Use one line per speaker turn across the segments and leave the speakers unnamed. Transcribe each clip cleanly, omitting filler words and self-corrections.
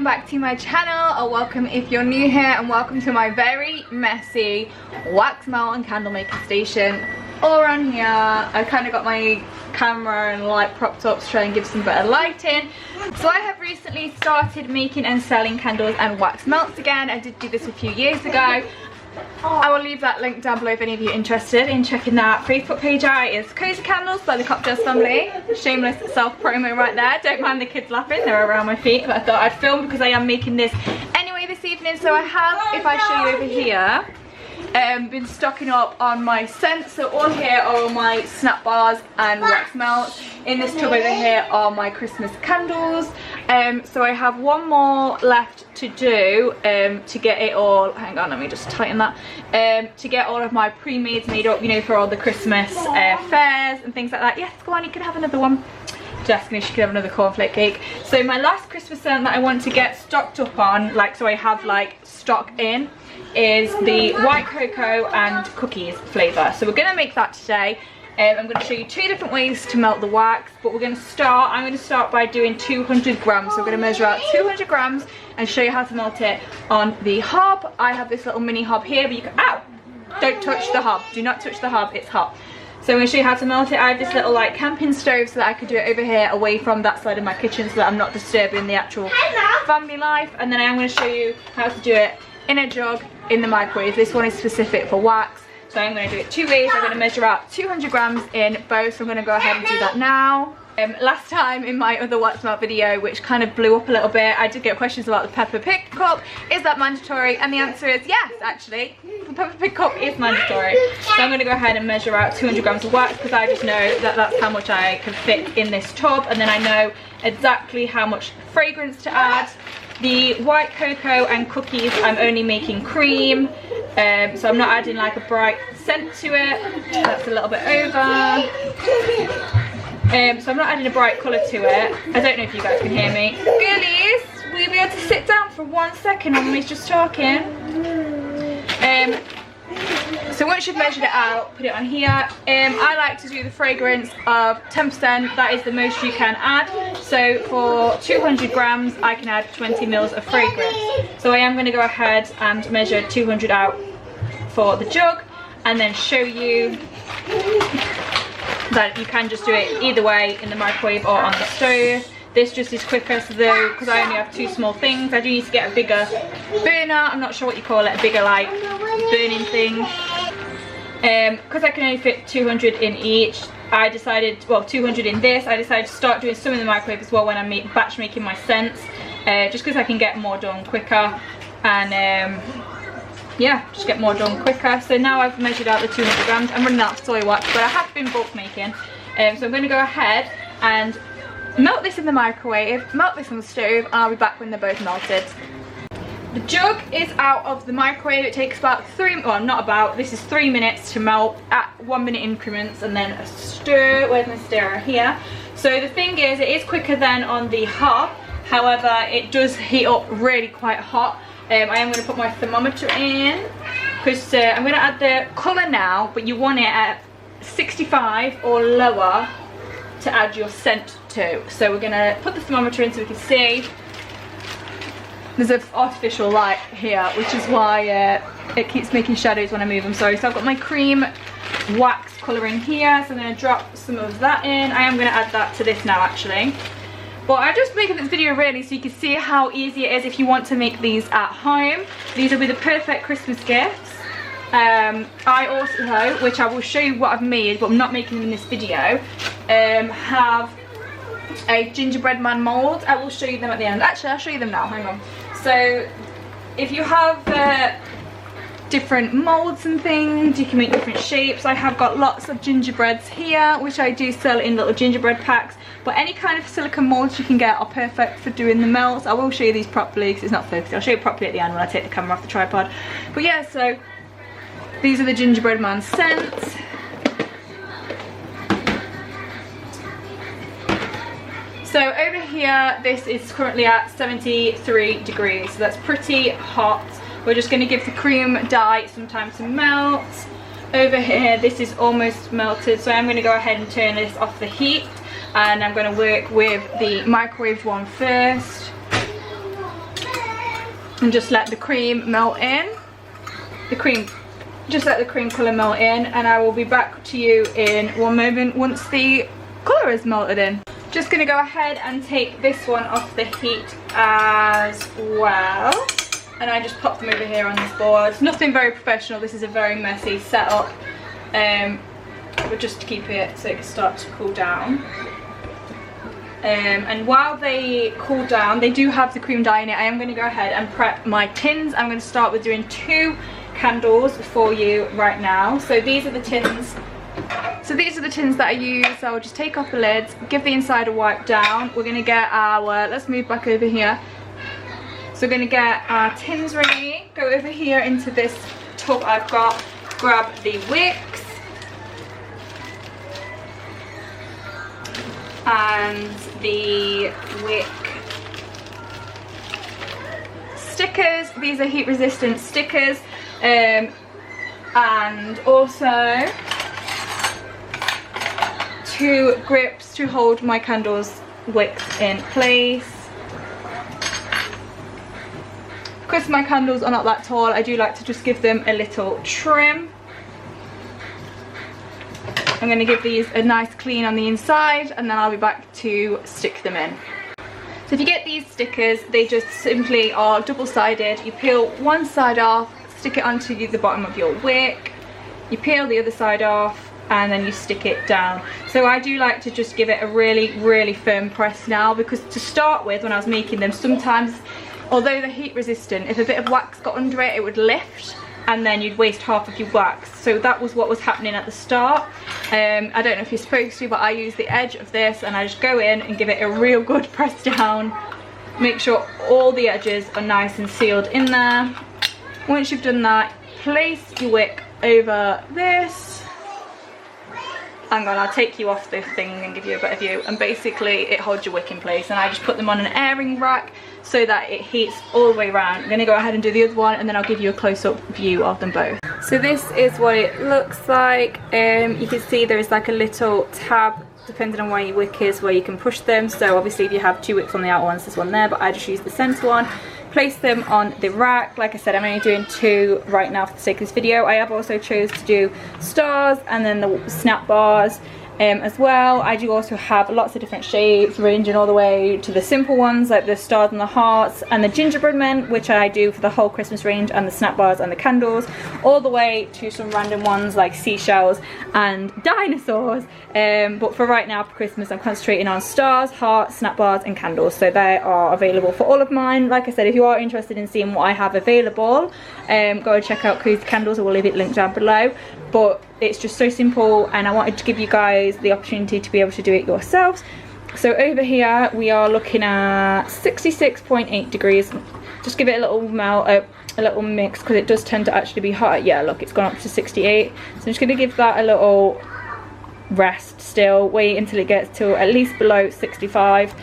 welcome back to my channel, or welcome if you're new here, and welcome to my very messy wax melt and candle making station all around here. I kind of got my camera and light propped up to try and give some better lighting. So I have recently started making and selling candles and wax melts again. I did do this a few years ago. I will leave that link down below if any of you are interested in checking that Facebook page out. It's Kozy Candles by the Kopjas family. Shameless self-promo right there. Don't mind the kids laughing, they're around my feet, but I thought I'd film because I am making this anyway this evening. So I have, if I show you over here, been stocking up on my scents. So all here are all my snap bars and wax melts. In this tub over here are my Christmas candles. So I have one more left to do to get it all, hang on, let me just tighten that, to get all of my pre-mades made up, you know, for all the Christmas fairs and things like that. Yes, go on, you can have another one. Just asking if she could have another cornflake cake. So my last Christmas scent that I want to get stocked up on, like, so I have like stock in, is the white cocoa and cookies flavour. So we're going to make that today. I'm going to show you two different ways to melt the wax, but I'm going to start by doing 200 grams. So I'm going to measure out 200 grams and show you how to melt it on the hob. I have this little mini hob here, but you can, ow, don't touch the hob, do not touch the hob, it's hot. So I'm going to show you how to melt it. I have this little like camping stove so that I could do it over here away from that side of my kitchen so that I'm not disturbing the actual family life. And then I'm going to show you how to do it in a jug in the microwave. This one is specific for wax. So I'm going to do it two ways. I'm going to measure out 200 grams in both. So I'm going to go ahead and do that now. Last time in my other wax melt video, which kind of blew up a little bit, I did get questions about the pepper pick cup. Is that mandatory? And the answer is yes, actually. The pepper pick cup is mandatory. So I'm going to go ahead and measure out 200 grams of wax because I just know that that's how much I can fit in this tub. And then I know exactly how much fragrance to add. The white cocoa and cookies, I'm only making cream. So I'm not adding like a bright scent to it. That's a little bit over. So I'm not adding a bright colour to it. I don't know if you guys can hear me. Girlies, will you be able to sit down for 1 second when we're just talking? So once you've measured it out, put it on here. I like to do the fragrance of 10%. That is the most you can add. So for 200 grams, I can add 20 mils of fragrance. So I am going to go ahead and measure 200 out for the jug and then show you that you can just do it either way, in the microwave or on the stove. This just is quicker, so though, because I only have two small things, I do need to get a bigger burner. I'm not sure what you call it, a bigger like burning thing. Because I can only fit 200 in each, I decided, well, 200 in this, I decided to start doing some in the microwave as well when I'm batch making my scents, just because I can get more done quicker, and yeah, just get more done quicker. So now I've measured out the 200 grams. I'm running out of soy wax, but I have been bulk making. So I'm going to go ahead and melt this in the microwave, melt this on the stove, and I'll be back when they're both melted. The jug is out of the microwave. It takes about this is 3 minutes to melt at 1 minute increments, and then a stir. Where's my stirrer? Here. So the thing is, it is quicker than on the hob. However, it does heat up really quite hot. I am going to put my thermometer in because I'm going to add the colour now, but you want it at 65 or lower to add your scent to. So we're going to put the thermometer in so we can see. There's an artificial light here, which is why it keeps making shadows when I move. I'm sorry. So I've got my cream wax colour in here, so I'm going to drop some of that in. I am going to add that to this now, actually. But I'm just making this video really so you can see how easy it is if you want to make these at home. These will be the perfect Christmas gifts. I also, which I will show you what I've made, but I'm not making them in this video, have a gingerbread man mould. I will show you them at the end. Actually, I'll show you them now, hang on. So if you have different moulds and things, you can make different shapes. I have got lots of gingerbreads here, which I do sell in little gingerbread packs, but any kind of silicone moulds you can get are perfect for doing the melts. I will show you these properly because it's not focused. I'll show you properly at the end when I take the camera off the tripod. But yeah, so these are the gingerbread man scents. So over here, this is currently at 73 degrees, so that's pretty hot. We're just going to give the cream dye some time to melt. Over here, this is almost melted, so I'm going to go ahead and turn this off the heat, and I'm going to work with the microwaved one first. and just let the cream melt in. Just let the cream colour melt in, and I will be back to you in one moment once the colour is melted in. Just going to go ahead and take this one off the heat as well, and I just pop them over here on this board. Nothing very professional, this is a very messy setup, but just to keep it so it can start to cool down. And while they cool down, they do have the cream dye in it. I am going to go ahead and prep my tins. I'm going to start with doing 2 candles for you right now. So these are the tins. That I use. So I'll just take off the lids, give the inside a wipe down. We're going to get our, let's move back over here. So we're going to get our tins ready. Go over here into this tub I've got. Grab the wicks and the wick stickers. These are heat resistant stickers, and also 2 grips to hold my candles wicks in place. Because my candles are not that tall, I do like to just give them a little trim. I'm going to give these a nice clean on the inside, and then I'll be back to stick them in. So if you get these stickers, they just simply are double-sided. You peel one side off, stick it onto the bottom of your wick, you peel the other side off, and then you stick it down. So I do like to just give it a really firm press now, because to start with, when I was making them, sometimes, although they're heat resistant, if a bit of wax got under it, it would lift, and then you'd waste half of your wax. So that was what was happening at the start. I don't know if you're supposed to, but I use the edge of this and I just go in and give it a real good press down. Make sure all the edges are nice and sealed in there. Once you've done that, place your wick over this. Hang on, I'll take you off the thing and give you a better view. And basically it holds your wick in place, and I just put them on an airing rack so that it heats all the way around. I'm going to go ahead and do the other one, and then I'll give you a close-up view of them both. So this is what it looks like. You can see there is like a little tab, depending on where your wick is, where you can push them. So obviously if you have 2 wicks on the outer ones, there's one there, but I just use the centre one. Place them on the rack. Like I said, I'm only doing 2 right now for the sake of this video. I have also chose to do stars and then the snap bars as well. I do also have lots of different shapes, ranging all the way to the simple ones like the stars and the hearts and the gingerbread men, which I do for the whole Christmas range, and the snap bars and the candles, all the way to some random ones like seashells and dinosaurs. But for right now, for Christmas, I'm concentrating on stars, hearts, snap bars and candles. So they are available for all of mine. Like I said, if you are interested in seeing what I have available, go and check out Kozy Candles. I will leave it linked down below. But it's just so simple, and I wanted to give you guys the opportunity to be able to do it yourselves. So over here we are looking at 66.8 degrees. Just give it a little melt, a little mix, because it does tend to actually be hot. Yeah, look, it's gone up to 68. So I'm just going to give that a little rest still, wait until it gets to at least below 65.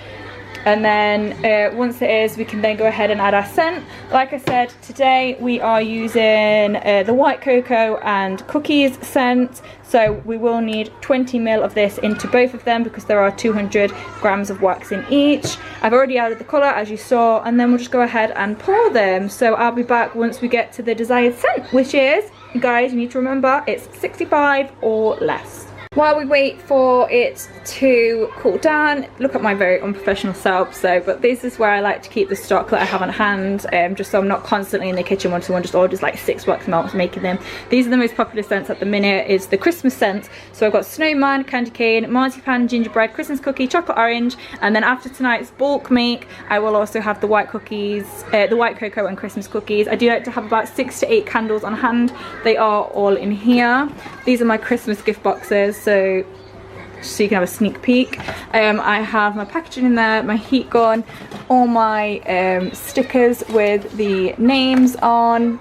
And then once it is, we can then go ahead and add our scent. Like I said, today we are using the white cocoa and cookies scent. So we will need 20 ml of this into both of them, because there are 200 grams of wax in each. I've already added the colour, as you saw, and then we'll just go ahead and pour them. So I'll be back once we get to the desired scent, which is, guys, you need to remember, it's 65 or less. While we wait for it to cool down, look at my very unprofessional setup. But this is where I like to keep the stock that I have on hand, just so I'm not constantly in the kitchen when someone just orders like 6 wax melts making them. These are the most popular scents at the minute, is the Christmas scent. So I've got snowman, candy cane, marzipan, gingerbread, Christmas cookie, chocolate orange, and then after tonight's bulk make, I will also have the white cookies, the white cocoa and Christmas cookies. I do like to have about 6 to 8 candles on hand. They are all in here. These are my Christmas gift boxes, so you can have a sneak peek. I have my packaging in there, my heat gun, all my stickers with the names on.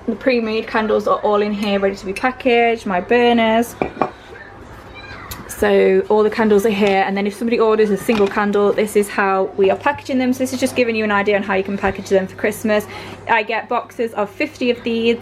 The pre-made candles are all in here ready to be packaged, my burners. So all the candles are here, and then if somebody orders a single candle, this is how we are packaging them. So this is just giving you an idea on how you can package them for Christmas. I get boxes of 50 of these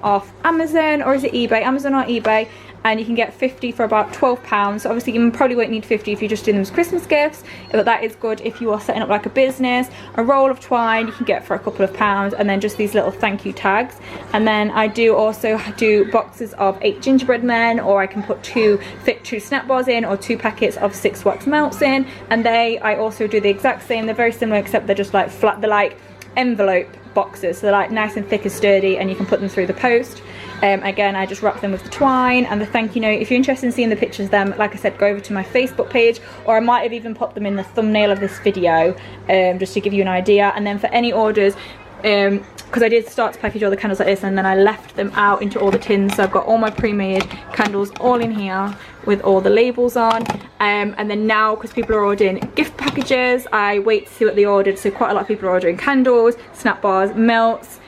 off Amazon, or is it eBay? Amazon or eBay. and you can get 50 for about £12. So obviously you probably won't need 50 if you're just doing them as Christmas gifts, but that is good if you are setting up like a business. A roll of twine you can get for a couple of pounds, and then just these little thank you tags. And then I do also do boxes of 8 gingerbread men, or I can put fit 2 snap bars in, or 2 packets of 6 wax melts in, and I also do the exact same. They're very similar, except they're just like flat, they're like envelope boxes, so they're like nice and thick and sturdy, and you can put them through the post. Again, I just wrap them with the twine and the thank you note. If you're interested in seeing the pictures of them, like I said, go over to my Facebook page, or I might have even popped them in the thumbnail of this video, just to give you an idea. And then for any orders, because I did start to package all the candles like this, and then I left them out into all the tins, so I've got all my pre-made candles all in here with all the labels on. And then now, because people are ordering gift packages, I wait to see what they ordered. So quite a lot of people are ordering candles, snap bars, melts,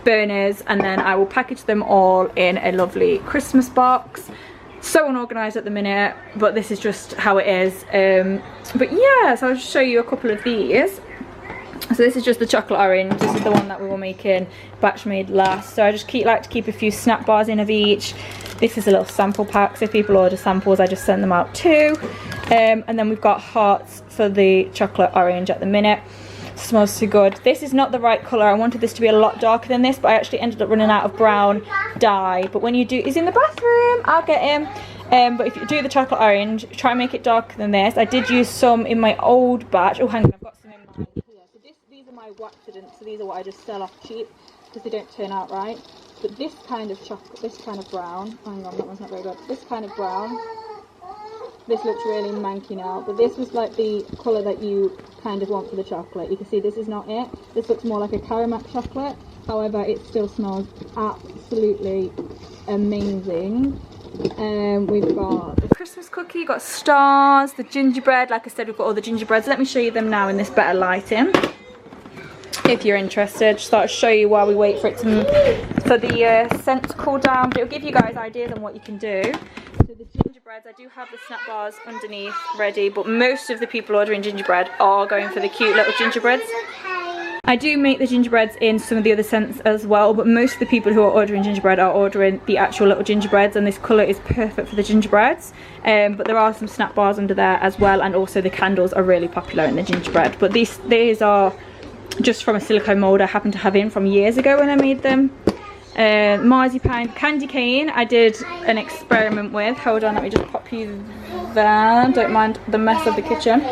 burners, and then I will package them all in a lovely Christmas box. So unorganised at the minute, but this is just how it is. But yeah, so I'll just show you a couple of these. So this is just the chocolate orange. This is the one that we were making, batch made last. So I just like to keep a few snap bars in of each. This is a little sample pack, so if people order samples I just send them out too. And then we've got hearts for the chocolate orange at the minute. Smells so good. This is not the right colour. I wanted this to be a lot darker than this, but I actually ended up running out of brown dye. But when you do, he's in the bathroom, I'll get him. But if you do the chocolate orange, try and make it darker than this. I did use some in my old batch. Oh, hang on, I've got some in mine here. So these are my waxidents, so these are what I just sell off cheap because they don't turn out right. But this kind of chocolate, this kind of brown, hang on, that one's not very good. This kind of brown, this looks really manky now, but this was like the colour that you kind of want for the chocolate. You can see this is not it. This looks more like a caramel chocolate. However, it still smells absolutely amazing. We've got the Christmas cookie, got stars, the gingerbread. Like I said, we've got all the gingerbreads. Let me show you them now in this better lighting, if you're interested. Just thought I'd show you while we wait for it for the scent to cool down, but it'll give you guys ideas on what you can do. So the gingerbreads, I do have the snap bars underneath ready, but most of the people ordering gingerbread are going for the cute little gingerbreads. I do make the gingerbreads in some of the other scents as well, but most of the people who are ordering gingerbread are ordering the actual little gingerbreads, and this colour is perfect for the gingerbreads. But there are some snap bars under there as well, and also the candles are really popular in the gingerbread. But these are just from a silicone mould I happened to have in from years ago when I made them. Marzipan candy cane I did an experiment with. Hold on, let me just pop you there, don't mind the mess of the kitchen.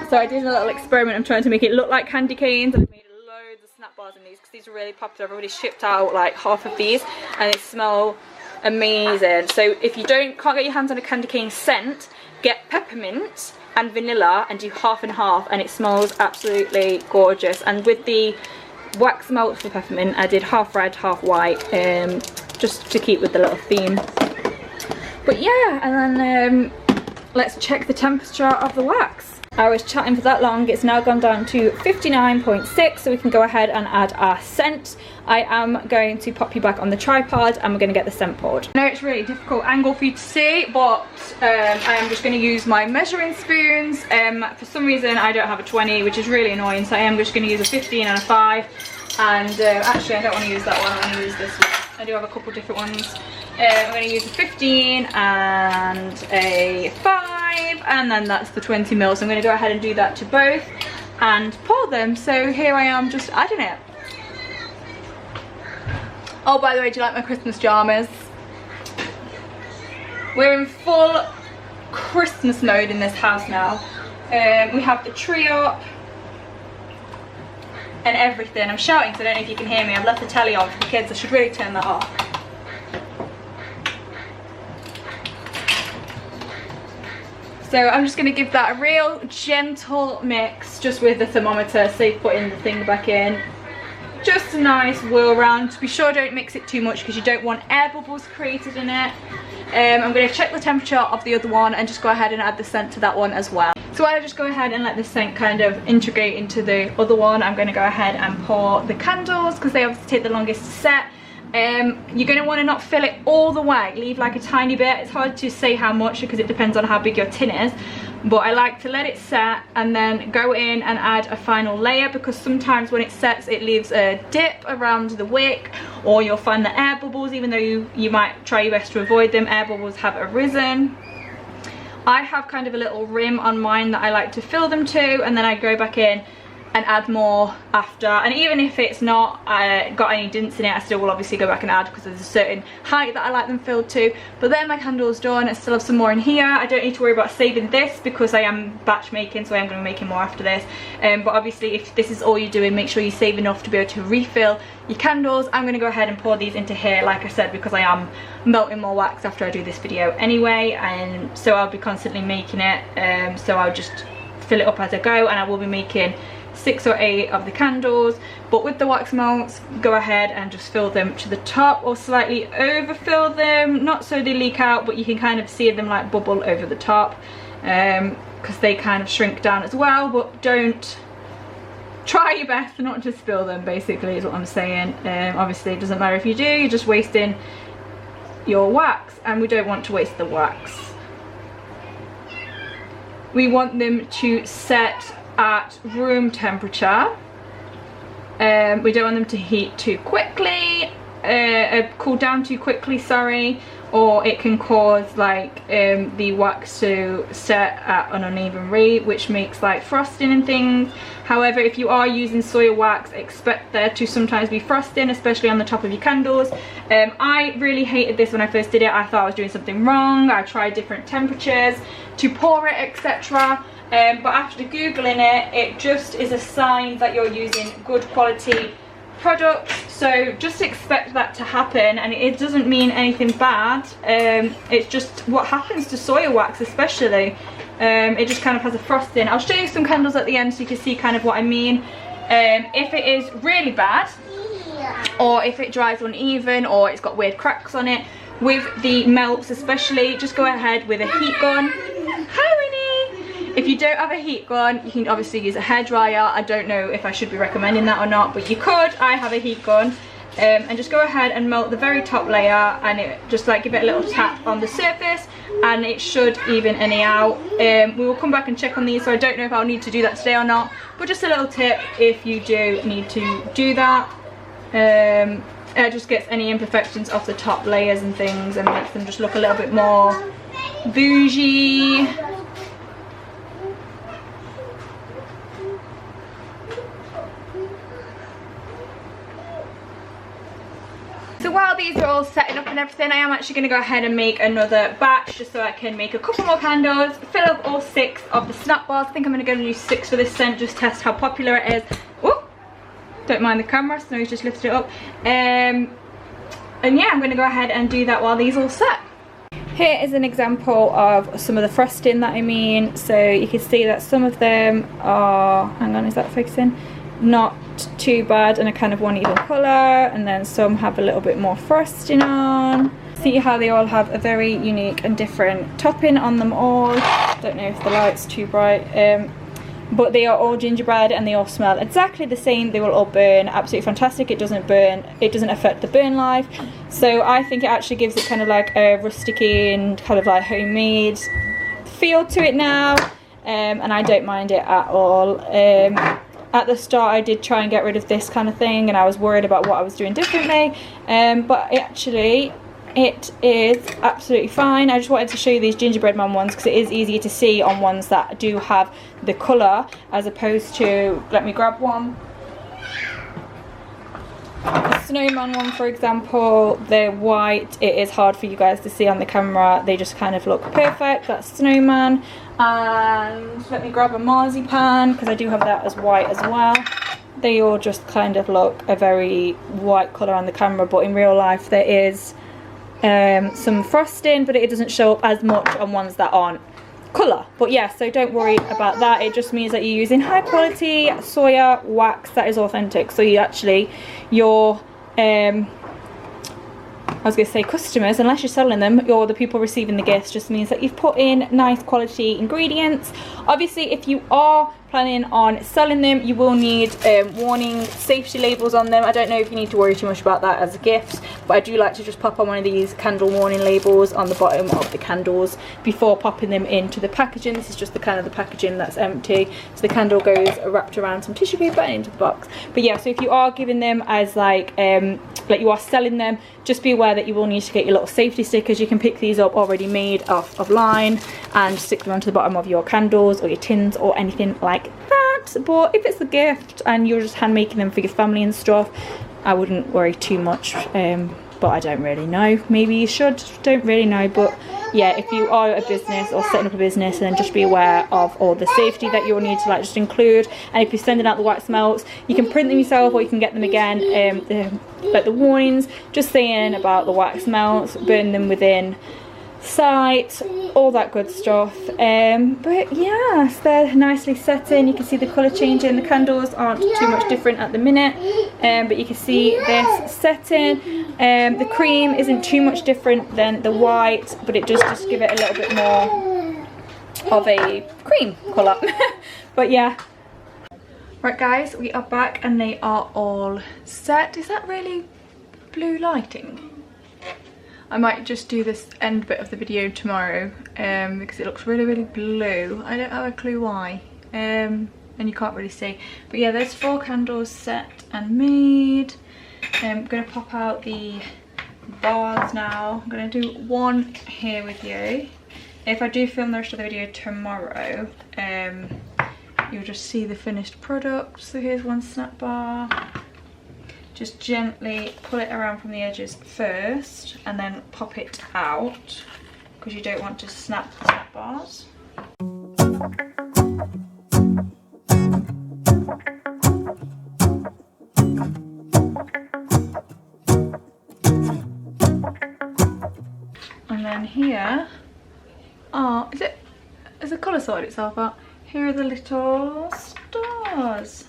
So I did a little experiment. I'm trying to make it look like candy canes, and I made loads of snap bars in these because these are really popular. Everybody shipped out like half of these, and they smell amazing. So if you can't get your hands on a candy cane scent, get peppermint and vanilla and do half and half, and it smells absolutely gorgeous. And with the wax melt for peppermint, I did half red, half white, just to keep with the little theme. But yeah, and then let's check the temperature of the wax. I was chatting for that long. It's now gone down to 59.6, so we can go ahead and add our scent. I am going to pop you back on the tripod, and we're going to get the scent poured. I know it's a really difficult angle for you to see, but I am just going to use my measuring spoons. For some reason I don't have a 20, which is really annoying, so I am just going to use a 15 and a 5. And actually I don't want to use that one, I'm going to use this one. I do have a couple different ones. I'm going to use a 15 and a 5, and then that's the 20 ml. So I'm going to go ahead and do that to both and pour them. So here I am just adding it. Oh, by the way, do you like my Christmas pyjamas? We're in full Christmas mode in this house now. We have the tree up and everything. I'm shouting, so I don't know if you can hear me. I've left the telly on for the kids. I should really turn that off. So I'm just going to give that a real gentle mix just with the thermometer, so putting the thing back in. Just a nice whirl around. Be sure don't mix it too much because you don't want air bubbles created in it. I'm going to check the temperature of the other one and just go ahead and add the scent to that one as well. So I'll just go ahead and let the scent kind of integrate into the other one. I'm going to go ahead and pour the candles because they obviously take the longest to set. You're going to want to not fill it all the way, leave like a tiny bit. It's hard to say how much because it depends on how big your tin is, but I like to let it set and then go in and add a final layer, because sometimes when it sets it leaves a dip around the wick, or you'll find the air bubbles, even though you might try your best to avoid them, air bubbles have arisen. I have kind of a little rim on mine that I like to fill them to, and then I go back in and add more after. And even if it's not got any dents in it, I still will obviously go back and add, because there's a certain height that I like them filled to. But then my candle's done. I still have some more in here. I don't need to worry about saving this because I am batch making, so I am going to be making more after this. But obviously if this is all you're doing, make sure you save enough to be able to refill your candles. I'm going to go ahead and pour these into here, like I said, because I am melting more wax after I do this video anyway, and so I'll be constantly making it. So I'll just fill it up as I go, and I will be making 6 or 8 of the candles. But with the wax melts, go ahead and just fill them to the top, or slightly overfill them, not so they leak out, but you can kind of see them like bubble over the top, because they kind of shrink down as well. But don't, try your best not to spill them, basically is what I'm saying. Obviously it doesn't matter if you do, you're just wasting your wax, and we don't want to waste the wax. We want them to set at room temperature. We don't want them to heat too quickly, cool down too quickly, sorry, or it can cause like the wax to set at an uneven rate, which makes like frosting and things. However, if you are using soya wax, expect there to sometimes be frosting, especially on the top of your candles. I really hated this when I first did it. I thought I was doing something wrong. I tried different temperatures to pour it, etc. But after googling it, it just is a sign that you're using good quality products. So just expect that to happen, and it doesn't mean anything bad. It's just what happens to soya wax, especially. It just kind of has a frosting. I'll show you some candles at the end so you can see kind of what I mean. If it is really bad, or if it dries uneven, or it's got weird cracks on it, with the melts especially, just go ahead with a heat gun. Hi Winnie! If you don't have a heat gun, you can obviously use a hairdryer. I don't know if I should be recommending that or not, but you could. I have a heat gun. And just go ahead and melt the very top layer, and it just like give it a little tap on the surface, and it should even any out. We will come back and check on these, so I don't know if I'll need to do that today or not, but just a little tip if you do need to do that. It just gets any imperfections off the top layers and things, and makes them just look a little bit more bougie. So while these are all setting up and everything, I am actually going to go ahead and make another batch, just so I can make a couple more candles, fill up all 6 of the snap bars. I think I'm going to go and use 6 for this scent, just test how popular it is. Whoop! Don't mind the camera, so he's just lifted it up. And yeah, I'm going to go ahead and do that while these all set. Here is an example of some of the frosting that I mean. So you can see that some of them are, hang on, is that focusing? Not too bad, and a kind of one even colour, and then some have a little bit more frosting on. See how they all have a very unique and different topping on them all. Don't know if the light's too bright, but they are all gingerbread, and they all smell exactly the same. They will all burn absolutely fantastic. It doesn't burn, it doesn't affect the burn life, so I think it actually gives it kind of like a rusticy and kind of like homemade feel to it now, and I don't mind it at all. At the start I did try and get rid of this kind of thing, and I was worried about what I was doing differently, but it is absolutely fine. I just wanted to show you these gingerbread man ones because it is easier to see on ones that do have the colour, as opposed to, let me grab one. The snowman one, for example, they're white. It is hard for you guys to see on the camera. They just kind of look perfect. That's snowman. And let me grab a marzipan, because I do have that as white as well. They all just kind of look a very white colour on the camera, but in real life there is some frosting, but it doesn't show up as much on ones that aren't colour. But yeah, so don't worry about that. It just means that you're using high quality soya wax that is authentic. So you actually, your was going to say customers, unless you're selling them or the people receiving the gifts, just means that you've put in nice quality ingredients. Obviously, if you are planning on selling them, you will need warning safety labels on them. I don't know if you need to worry too much about that as a gift, but I do like to just pop on one of these candle warning labels on the bottom of the candles before popping them into the packaging. This is just the kind of the packaging that's empty, so the candle goes wrapped around some tissue paper and into the box. But yeah, so if you are giving them as like you are selling them, just be aware that you will need to get your little safety stickers. You can pick these up already made of line and stick them onto the bottom of your candles or your tins or anything like that. But if it's a gift and you're just hand making them for your family and stuff, I wouldn't worry too much. But I don't really know, maybe you should, don't really know. But yeah, if you are a business or setting up a business, then just be aware of all the safety that you'll need to like just include. And if you're sending out the wax melts, you can print them yourself or you can get them again. Like the warnings just saying about the wax melts, burn them within sight, all that good stuff. But yes, they're nicely set in. You can see the colour changing. The candles aren't too much different at the minute, but you can see this setting. The cream isn't too much different than the white, but it does just give it a little bit more of a cream colour. But yeah. Right guys, we are back and they are all set. Is that really blue lighting? I might just do this end bit of the video tomorrow because it looks really, really blue. I don't have a clue why. And you can't really see. But yeah, there's 4 candles set and made. I'm going to pop out the bars now. I'm going to do one here with you. If I do film the rest of the video tomorrow, you'll just see the finished product. So here's one snap bar. Just gently pull it around from the edges first and then pop it out because you don't want to snap the snap bars. And then here are, has the colour sorted itself out? Here are the little stars.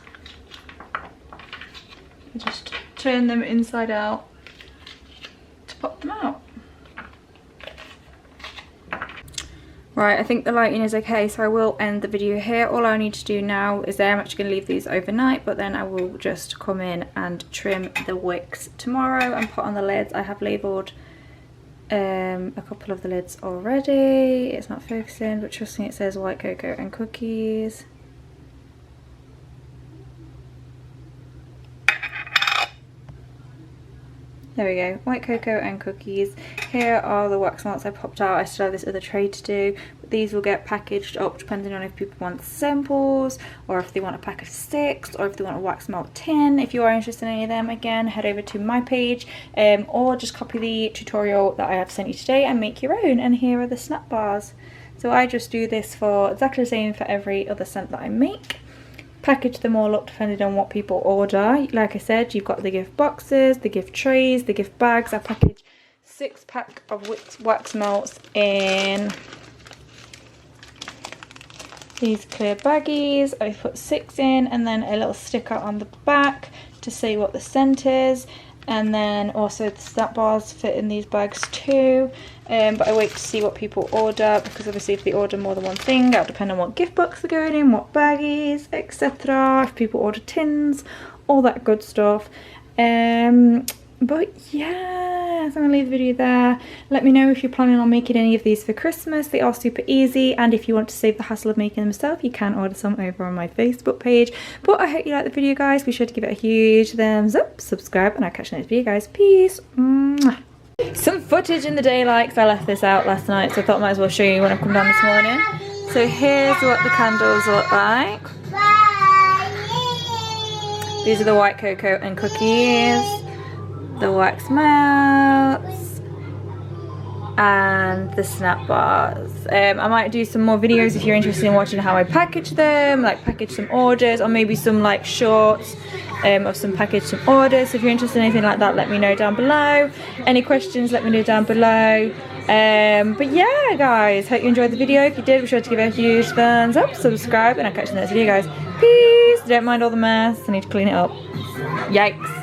Just turn them inside out to pop them out. Right, I think the lighting is okay, so I will end the video here. All I need to do now is I'm actually going to leave these overnight, but then I will just come in and trim the wicks tomorrow and put on the lids. I have labelled a couple of the lids already. It's not focusing, but trust me, it says white cocoa and cookies. There we go, white cocoa and cookies. Here are the wax melts I popped out. I still have this other tray to do. But these will get packaged up depending on if people want samples, or if they want a pack of 6, or if they want a wax melt tin. If you are interested in any of them, again, head over to my page, or just copy the tutorial that I have sent you today and make your own. And here are the snap bars. So I just do this for exactly the same for every other scent that I make. Package them all up depending on what people order. Like I said, you've got the gift boxes, the gift trays, the gift bags. I package 6-pack of wax melts in these clear baggies. I put 6 in and then a little sticker on the back to say what the scent is. And then also the snap bars fit in these bags too. But I wait to see what people order, because obviously if they order more than one thing, that'll depend on what gift box they're going in, what baggies, etc. If people order tins, all that good stuff. But yeah, so I'm going to leave the video there. Let me know if you're planning on making any of these for Christmas. They are super easy, and if you want to save the hassle of making them yourself, you can order some over on my Facebook page. But I hope you liked the video, guys. Be sure to give it a huge thumbs up, subscribe, and I'll catch you in the next video, guys. Peace. Mwah. Some footage in the daylight, because I left this out last night, so I thought I might as well show you when I come down this morning. So here's what the candles look like. These are the white cocoa and cookies, the wax melts, and the snap bars. I might do some more videos if you're interested in watching how I package them, like package some orders, or maybe some like shorts of some packaged some orders. So if you're interested in anything like that, let me know down below. Any questions, let me know down below. But yeah, guys, hope you enjoyed the video. If you did, be sure to give it a huge thumbs up, subscribe, and I'll catch you in the next video, guys. Peace. Don't mind all the mess, I need to clean it up. Yikes.